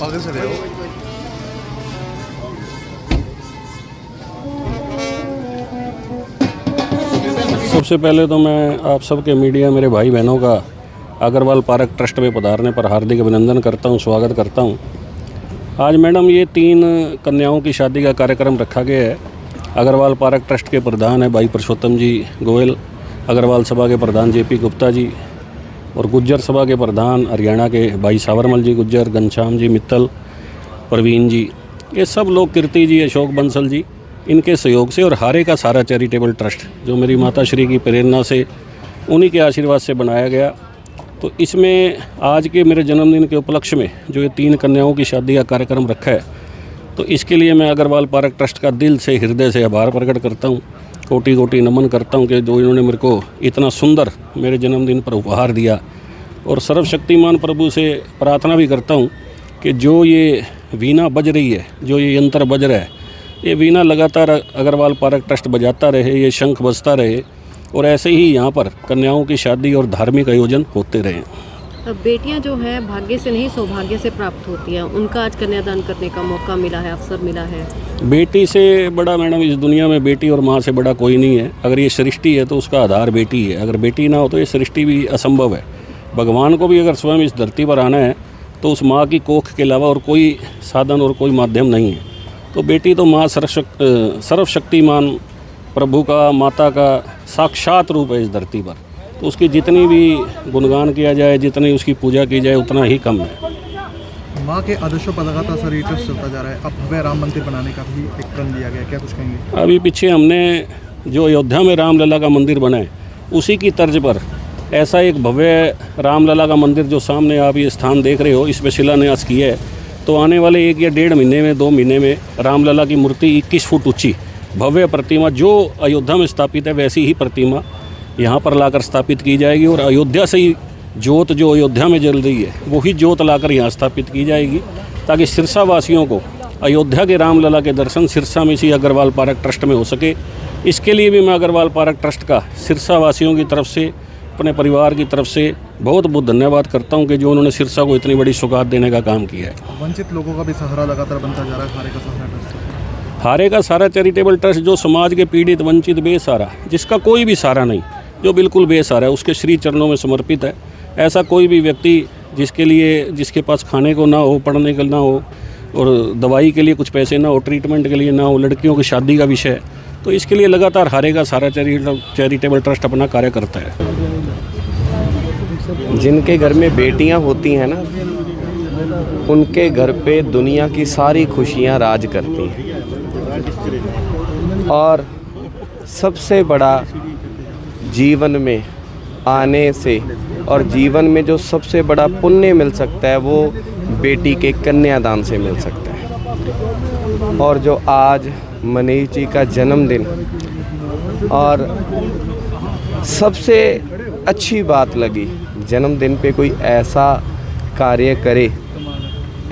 आगे से ले आओ। सबसे पहले तो मैं आप सबके मीडिया मेरे भाई बहनों का अग्रवाल पार्क ट्रस्ट में पधारने पर हार्दिक अभिनंदन करता हूं, स्वागत करता हूं। आज मैडम ये 3 कन्याओं की शादी का कार्यक्रम रखा गया है। अग्रवाल पार्क ट्रस्ट के प्रधान है भाई पुरुषोत्तम जी गोयल, अग्रवाल सभा के प्रधान JP गुप्ता जी और गुज्जर सभा के प्रधान हरियाणा के भाई सावरमल जी गुज्जर, घनश्याम जी मित्तल, प्रवीण जी, ये सब लोग, कीर्ति जी, अशोक बंसल जी, इनके सहयोग से और हारे का सारा चैरिटेबल ट्रस्ट जो मेरी माता श्री की प्रेरणा से, उन्हीं के आशीर्वाद से बनाया गया। तो इसमें आज के मेरे जन्मदिन के उपलक्ष्य में जो ये 3 कन्याओं की शादी का कार्यक्रम रखा है, तो इसके लिए मैं अग्रवाल पार्क ट्रस्ट का दिल से, हृदय से आभार प्रकट करता हूँ, कोटि कोटि नमन करता हूँ कि जो इन्होंने मेरे को इतना सुंदर मेरे जन्मदिन पर उपहार दिया। और सर्वशक्तिमान प्रभु से प्रार्थना भी करता हूँ कि जो ये वीणा बज रही है, जो ये यंत्र बज रहा है, ये वीणा लगातार अग्रवाल पार्क ट्रस्ट बजाता रहे, ये शंख बजता रहे और ऐसे ही यहाँ पर कन्याओं की शादी और धार्मिक आयोजन होते रहे। बेटियाँ जो हैं भाग्य से नहीं सौभाग्य से प्राप्त होती हैं, उनका आज कन्यादान करने का मौका मिला है, अवसर मिला है। बेटी से बड़ा मैडम इस दुनिया में, बेटी और माँ से बड़ा कोई नहीं है। अगर ये सृष्टि है तो उसका आधार बेटी है, अगर बेटी ना हो तो ये सृष्टि भी असंभव है। भगवान को भी अगर स्वयं इस धरती पर आना है तो उस माँ की कोख के अलावा और कोई साधन और कोई माध्यम नहीं है। तो बेटी तो माँ सर्वशक्तिमान प्रभु का, माता का साक्षात रूप है इस धरती पर। तो उसकी जितनी भी गुणगान किया जाए, जितनी उसकी पूजा की जाए, उतना ही कम है। माँ के आदर्शों पर लगातार सर ट्रस्ट चलता जा रहा है। अब भव्य राम मंदिर बनाने का भी एक प्रण लिया गया, क्या कुछ कहेंगे? अभी पीछे हमने जो अयोध्या में रामलला का मंदिर बना है, उसी की तर्ज पर ऐसा एक भव्य रामलला का मंदिर जो सामने आप ये स्थान देख रहे हो, इसमें शिलान्यास किया है। तो आने वाले 1 या 1.5 महीने में, 2 महीने में रामलला की मूर्ति 21 फुट ऊंची भव्य प्रतिमा जो अयोध्या में स्थापित है, वैसी ही प्रतिमा यहाँ पर लाकर स्थापित की जाएगी। और अयोध्या से ही जोत जो अयोध्या में जल रही है, वही जोत लाकर यहाँ स्थापित की जाएगी, ताकि सिरसा वासियों को अयोध्या के रामलला के दर्शन सिरसा में इसी अग्रवाल पार्क ट्रस्ट में हो सके। इसके लिए भी मैं अग्रवाल पार्क ट्रस्ट का सिरसा वासियों की तरफ से, अपने परिवार की तरफ से बहुत बहुत धन्यवाद करता हूं कि जो उन्होंने सिरसा को इतनी बड़ी सौगात देने का काम किया है। वंचित लोगों का भी सहारा लगातार बनता जा रहा है हारे का सहारा ट्रस्ट। हारे का सारा चैरिटेबल ट्रस्ट जो समाज के पीड़ित, वंचित, बेसहारा, जिसका कोई भी सहारा नहीं, जो बिल्कुल बेसहारा है, उसके श्री चरणों में समर्पित है। ऐसा कोई भी व्यक्ति जिसके पास खाने को ना हो, पढ़ने को ना हो और दवाई के लिए कुछ पैसे ना हो, ट्रीटमेंट के लिए ना हो, लड़कियों की शादी का विषय, तो इसके लिए लगातार हारे का सारा चैरिटेबल ट्रस्ट अपना कार्य करता है। जिनके घर में बेटियां होती हैं ना, उनके घर पे दुनिया की सारी खुशियां राज करती हैं। और सबसे बड़ा जीवन में आने से और जीवन में जो सबसे बड़ा पुण्य मिल सकता है, वो बेटी के कन्यादान से मिल सकता है। और जो आज मनीष जी का जन्मदिन, और सबसे अच्छी बात लगी, जन्मदिन पे कोई ऐसा कार्य करे,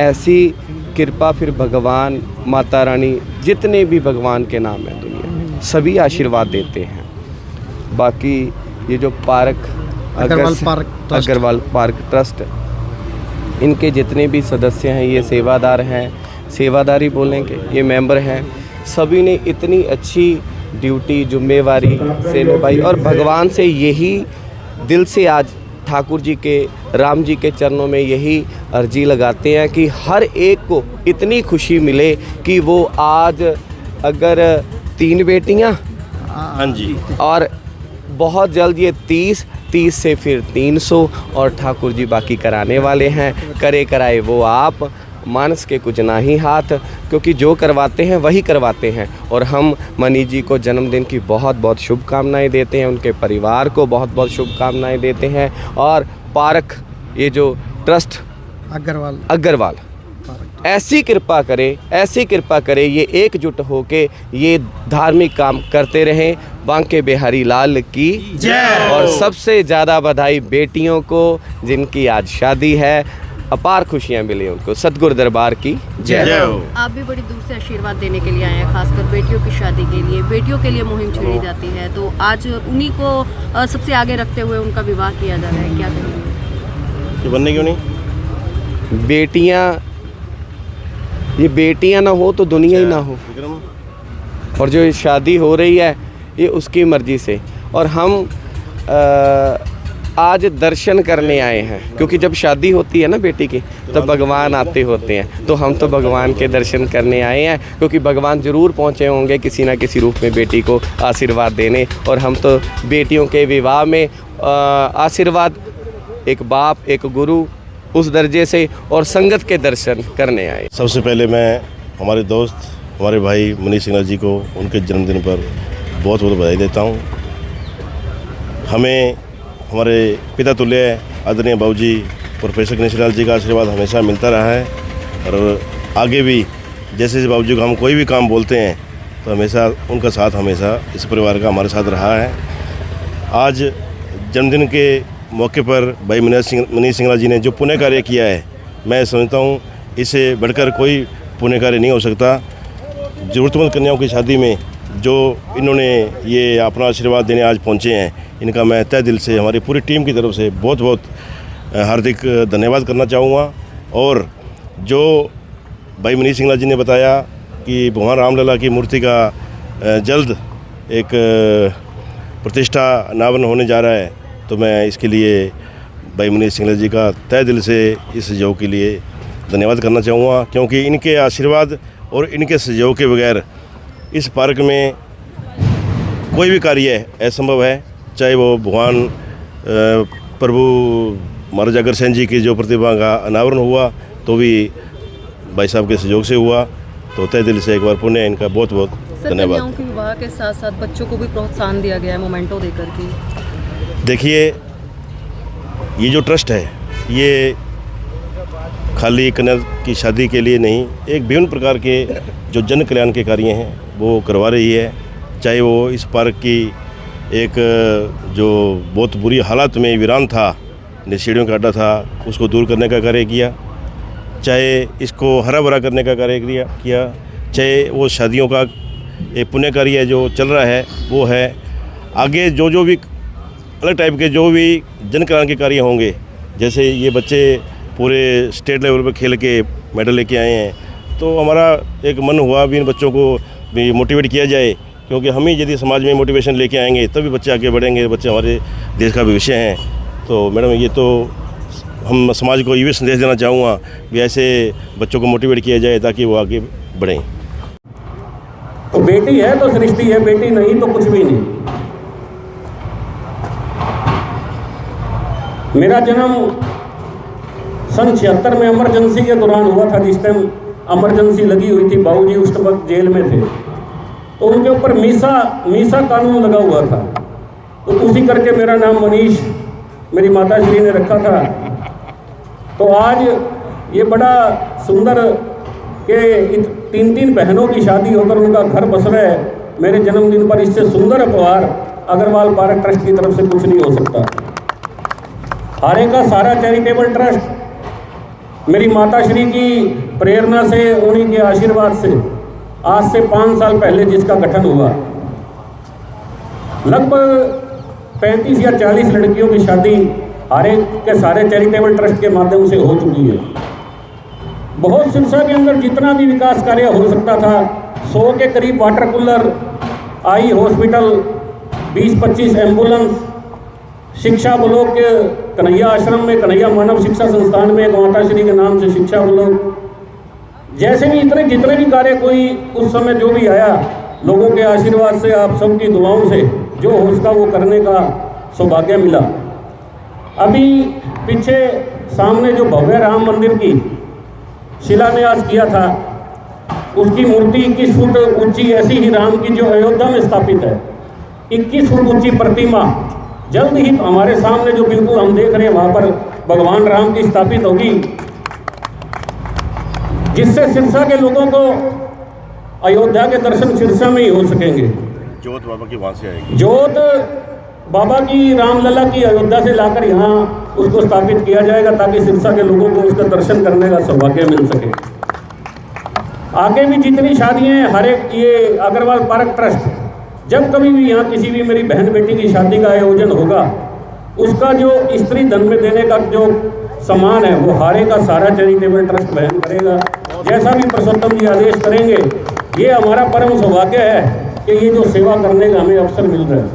ऐसी कृपा फिर भगवान, माता रानी, जितने भी भगवान के नाम है दुनिया, सभी आशीर्वाद देते हैं। बाकी ये जो पार्क अग्रवाल पार्क ट्रस्ट, इनके जितने भी सदस्य हैं, ये सेवादार हैं, सेवादारी बोलेंगे, ये मेंबर हैं, सभी ने इतनी अच्छी ड्यूटी, जिम्मेवारी से निभाई। और भगवान से यही दिल से आज ठाकुर जी के, राम जी के चरणों में यही अर्जी लगाते हैं कि हर एक को इतनी खुशी मिले कि वो आज अगर 3 बेटियां, हाँ जी, और बहुत जल्द ये 30 से फिर 300, और ठाकुर जी बाकी कराने वाले हैं। करे कराए वो आप, मानस के कुछ ना ही हाथ, क्योंकि जो करवाते हैं वही करवाते हैं। और हम मनीष जी को जन्मदिन की बहुत बहुत शुभकामनाएं देते हैं, उनके परिवार को बहुत बहुत शुभकामनाएं देते हैं। और पार्क, ये जो ट्रस्ट अग्रवाल ऐसी कृपा करे, ये एकजुट होके ये धार्मिक काम करते रहें। बांके बिहारी लाल की जय। और सबसे ज़्यादा बधाई बेटियों को, जिनकी आज शादी है, अपार खुशियाँ मिली उनको, सतगुरु दरबार की जय। आप भी बड़ी दूर से आशीर्वाद देने के लिए आए हैं, खासकर बेटियों की शादी के लिए, बेटियों के लिए मुहिम छेड़ी जाती है, तो आज उन्हीं को सबसे आगे रखते हुए उनका विवाह किया जा रहा है, क्या कहेंगे? बनने क्यों नहीं? बेटियां ये बेटियां ना हो तो दुनिया ही ना हो। और जो ये शादी हो रही है ये उसकी मर्ज़ी से, और हम आज दर्शन करने आए हैं, क्योंकि जब शादी होती है ना बेटी की तब भगवान आते होते हैं, तो हम तो भगवान के दर्शन करने आए हैं, क्योंकि भगवान ज़रूर पहुँचे होंगे किसी ना किसी रूप में बेटी को आशीर्वाद देने। और हम तो बेटियों के विवाह में आशीर्वाद, एक बाप एक गुरु उस दर्जे से और संगत के दर्शन करने आए। सबसे पहले मैं हमारे दोस्त हमारे भाई मनीष सिंगला जी को उनके जन्मदिन पर बहुत बहुत बधाई देता हूँ। हमें हमारे पिता तुल्य आदरणीय बाबूजी प्रोफेसर गणेश लाल जी का आशीर्वाद हमेशा मिलता रहा है, और आगे भी जैसे जैसे बाबूजी को हम कोई भी काम बोलते हैं तो हमेशा उनका साथ हमेशा इस परिवार का हमारे साथ रहा है। आज जन्मदिन के मौके पर भाई मनीष सिंगला जी ने जो पुण्य कार्य किया है, मैं समझता हूँ इससे बढ़कर कोई पुण्य कार्य नहीं हो सकता। ज़रूरतमंद कन्याओं की शादी में जो इन्होंने ये अपना आशीर्वाद देने आज पहुँचे हैं, इनका मैं तहे दिल से हमारी पूरी टीम की तरफ से बहुत बहुत हार्दिक धन्यवाद करना चाहूँगा। और जो भाई मनीष सिंगला जी ने बताया कि भगवान रामलला की मूर्ति का जल्द एक प्रतिष्ठा अनावरण होने जा रहा है, तो मैं इसके लिए भाई मनीष सिंगला जी का तहे दिल से इस सहयोग के लिए धन्यवाद करना चाहूँगा, क्योंकि इनके आशीर्वाद और इनके सहयोग के बगैर इस पार्क में कोई भी कार्य असंभव है। चाहे वो भगवान प्रभु महाराजा अग्रसेन जी की जो प्रतिभा का अनावरण हुआ तो भी भाई साहब के सहयोग से हुआ, तो तहे दिल से एक बार पुण्य इनका बहुत बहुत धन्यवाद। कन्याओं के विवाह के साथ साथ बच्चों को भी प्रोत्साहन दिया गया है मोमेंटो देकर के। देखिए, ये जो ट्रस्ट है ये खाली कन्या की शादी के लिए नहीं, एक विभिन्न प्रकार के जो जन कल्याण के कार्य हैं वो करवा रही है। चाहे वो इस पार्क की एक जो बहुत बुरी हालत में वीरान था, नशेड़ियों का अड्डा था, उसको दूर करने का कार्य किया, चाहे इसको हरा भरा करने का कार्य किया, चाहे वो शादियों का एक पुण्य कार्य जो चल रहा है वो है। आगे जो भी अलग टाइप के जो भी जन कल्याण के कार्य होंगे, जैसे ये बच्चे पूरे स्टेट लेवल पर खेल के मेडल लेके आए हैं, तो हमारा एक मन हुआ भी इन बच्चों को भी मोटिवेट किया जाए, क्योंकि हम ही यदि समाज में मोटिवेशन लेके आएंगे तभी बच्चे आगे बढ़ेंगे, बच्चे हमारे देश का भविष्य हैं। तो मैडम, ये तो हम समाज को ये भी संदेश देना चाहूँगा कि ऐसे बच्चों को मोटिवेट किया जाए ताकि वो आगे बढ़ें। तो बेटी है तो सृष्टि है, बेटी नहीं तो कुछ भी नहीं। मेरा जन्म सन 76 में इमरजेंसी के दौरान हुआ था, जिस टाइम इमरजेंसी लगी हुई थी, बाबूजी उस वक्त जेल में थे, तो उनके ऊपर मीसा कानून लगा हुआ था, तो उसी करके मेरा नाम मनीष मेरी माता श्री ने रखा था। तो आज ये बड़ा सुंदर कि 3 बहनों की शादी होकर उनका घर बस रहा है मेरे जन्मदिन पर, इससे सुंदर उपहार अग्रवाल पार्क ट्रस्ट की तरफ से कुछ नहीं हो सकता। हारे का सारा चैरिटेबल ट्रस्ट मेरी माताश्री की प्रेरणा से, उन्हीं के आशीर्वाद से आज से 5 साल पहले जिसका गठन हुआ, लगभग 35 या 40 लड़कियों की शादी हारे के सारे चैरिटेबल ट्रस्ट के माध्यम से हो चुकी है। बहुत सिरसा के अंदर जितना भी विकास कार्य हो सकता था, 100 के करीब water cooler, eye hospital, 20-25 ambulance, शिक्षा ब्लॉक के कन्हैया आश्रम में, कन्हैया मानव शिक्षा संस्थान में माताश्री के नाम से शिक्षा ब्लॉक, जैसे भी इतने जितने भी कार्य कोई उस समय जो भी आया, लोगों के आशीर्वाद से, आप सबकी दुआओं से जो हो सका वो करने का सौभाग्य मिला। अभी पीछे सामने जो भव्य राम मंदिर की शिलान्यास किया था, उसकी मूर्ति 21 फुट ऊंची, ऐसी ही राम की जो अयोध्या में स्थापित है 21 फुट ऊंची प्रतिमा जल्द ही हमारे सामने जो बिल्कुल हम देख रहे हैं वहाँ पर भगवान राम की स्थापित होगी, जिससे सिरसा के लोगों को अयोध्या के दर्शन सिरसा में ही हो सकेंगे। जोत बाबा की वहाँ से आएगी, जोत बाबा की रामलला की अयोध्या से लाकर यहाँ उसको स्थापित किया जाएगा ताकि सिरसा के लोगों को उसका दर्शन करने का सौभाग्य मिल सके। आगे भी जितनी शादियाँ हैं, हर एक ये अग्रवाल पार्क ट्रस्ट जब कभी भी यहाँ किसी भी मेरी बहन बेटी की शादी का आयोजन होगा, उसका जो स्त्री धन में देने का जो सामान है वो हारे का सारा चैरिटेबल ट्रस्ट वहन करेगा। जैसा भी पुरुषोत्तम जी आदेश करेंगे। ये हमारा परम सौभाग्य है कि ये जो सेवा करने का हमें अवसर मिल रहा है।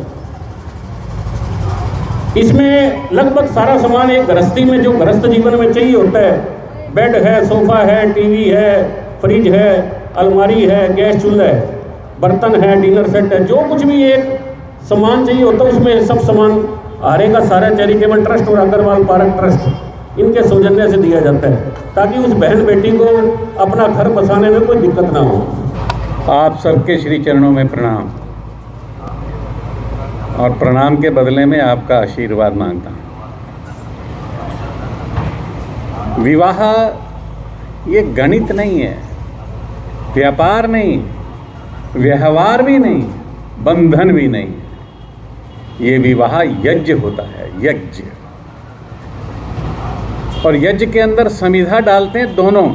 इसमें लगभग सारा सामान एक गृहस्थी में जो गृहस्थ जीवन में चाहिए होता है, बेड है, सोफा है, टीवी है, फ्रिज है, अलमारी है, गैस चूल्हा है, बर्तन है, डिनर सेट है, जो कुछ भी एक सामान चाहिए होता है उसमें सब सामान आरे का सारा चैरिटेबल ट्रस्ट और अग्रवाल पार्क ट्रस्ट इनके सौजन्य से दिया जाता है, ताकि उस बहन बेटी को अपना घर बसाने में कोई दिक्कत ना हो। आप सबके श्री चरणों में प्रणाम, और प्रणाम के बदले में आपका आशीर्वाद मांगता हूँ। विवाह ये गणित नहीं है, व्यापार नहीं, व्यवहार भी नहीं, बंधन भी नहीं। ये विवाह यज्ञ होता है, यज्ञ। और यज्ञ के अंदर समिधा डालते हैं दोनों,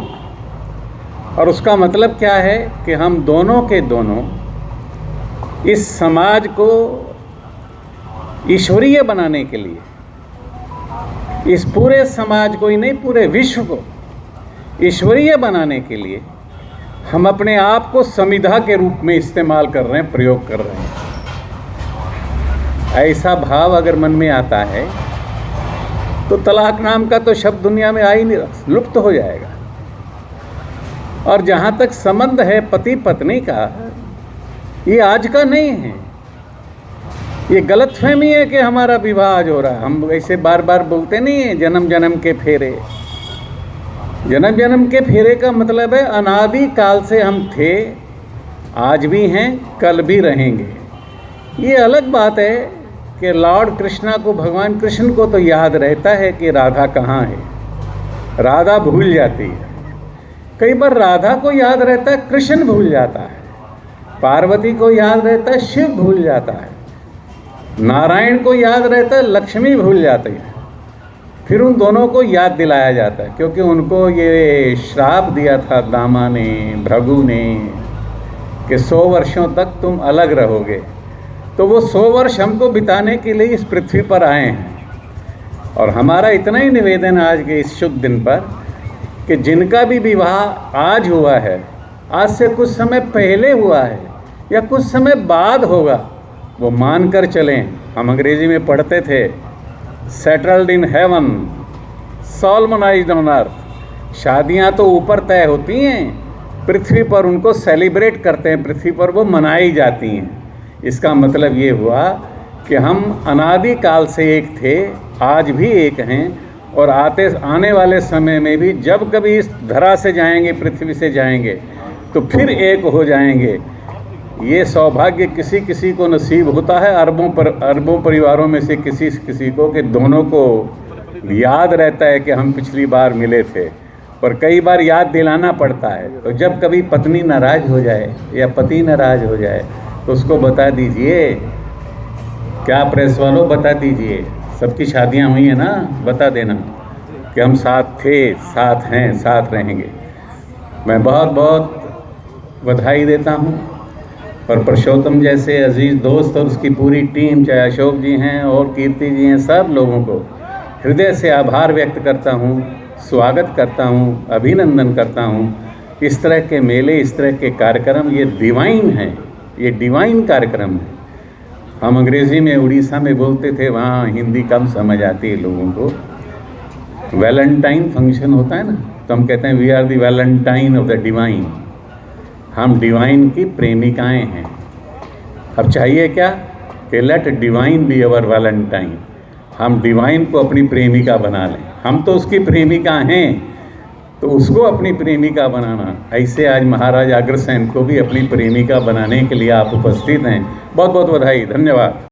और उसका मतलब क्या है कि हम दोनों के दोनों इस समाज को ईश्वरीय बनाने के लिए, इस पूरे समाज को ही नहीं पूरे विश्व को ईश्वरीय बनाने के लिए हम अपने आप को समिधा के रूप में इस्तेमाल कर रहे हैं, प्रयोग कर रहे हैं। ऐसा भाव अगर मन में आता है तो तलाक नाम का तो शब्द दुनिया में आ ही नहीं, लुप्त हो जाएगा। और जहाँ तक संबंध है पति पत्नी का, ये आज का नहीं है। ये गलतफहमी है कि हमारा विवाह आज हो रहा है। हम ऐसे बार बार बोलते नहीं हैं जन्म जन्म के फेरे। जन्म जन्म के फेरे का मतलब है अनादि काल से हम थे, आज भी हैं, कल भी रहेंगे। ये अलग बात है कि लॉर्ड कृष्णा को, भगवान कृष्ण को तो याद रहता है कि राधा कहाँ है, राधा भूल जाती है। कई बार राधा को याद रहता है, कृष्ण भूल जाता है। पार्वती को याद रहता है, शिव भूल जाता है। नारायण को याद रहता है, लक्ष्मी भूल जाती है। फिर उन दोनों को याद दिलाया जाता है, क्योंकि उनको ये श्राप दिया था दामा ने, भृगु ने, कि 100 वर्षों तक तुम अलग रहोगे। तो वो 100 वर्ष हमको बिताने के लिए इस पृथ्वी पर आए हैं। और हमारा इतना ही निवेदन आज के इस शुभ दिन पर कि जिनका भी विवाह आज हुआ है, आज से कुछ समय पहले हुआ है या कुछ समय बाद होगा, वो मान कर चलें। हम अंग्रेजी में पढ़ते थे, settled in heaven, solemnised on earth. शादियां तो ऊपर तय होती हैं, पृथ्वी पर उनको सेलिब्रेट करते हैं, पृथ्वी पर वो मनाई जाती हैं। इसका मतलब ये हुआ कि हम अनादि काल से एक थे, आज भी एक हैं, और आने वाले समय में भी जब कभी इस धरा से जाएंगे, पृथ्वी से जाएंगे, तो फिर एक हो जाएंगे। ये सौभाग्य किसी किसी को नसीब होता है, अरबों परिवारों में से किसी को, कि दोनों को याद रहता है कि हम पिछली बार मिले थे, पर कई बार याद दिलाना पड़ता है। तो जब कभी पत्नी नाराज़ हो जाए या पति नाराज़ हो जाए तो उसको बता दीजिए, क्या प्रेस वालों बता दीजिए, सबकी शादियां हुई हैं ना, बता देना कि हम साथ थे, साथ हैं, साथ रहेंगे। मैं बहुत बहुत बधाई देता हूं, और पुरुषोत्तम जैसे अजीज़ दोस्त और उसकी पूरी टीम, चाहे अशोक जी हैं और कीर्ति जी हैं, सब लोगों को हृदय से आभार व्यक्त करता हूं, स्वागत करता हूं, अभिनंदन करता हूं। इस तरह के मेले, इस तरह के कार्यक्रम ये डिवाइन हैं, ये डिवाइन कार्यक्रम है। हम अंग्रेज़ी में उड़ीसा में बोलते थे, वहाँ हिंदी कम समझ आती है लोगों को। वैलेंटाइन फंक्शन होता है ना, तो हम कहते हैं we are the valentine of the divine. हम डिवाइन की प्रेमिकाएं हैं। अब चाहिए क्या कि let divine be our valentine. हम डिवाइन को अपनी प्रेमिका बना लें। हम तो उसकी प्रेमिका हैं, तो उसको अपनी प्रेमिका बनाना। ऐसे आज महाराज अग्रसेन को भी अपनी प्रेमिका बनाने के लिए आप उपस्थित हैं। बहुत बहुत बधाई, धन्यवाद।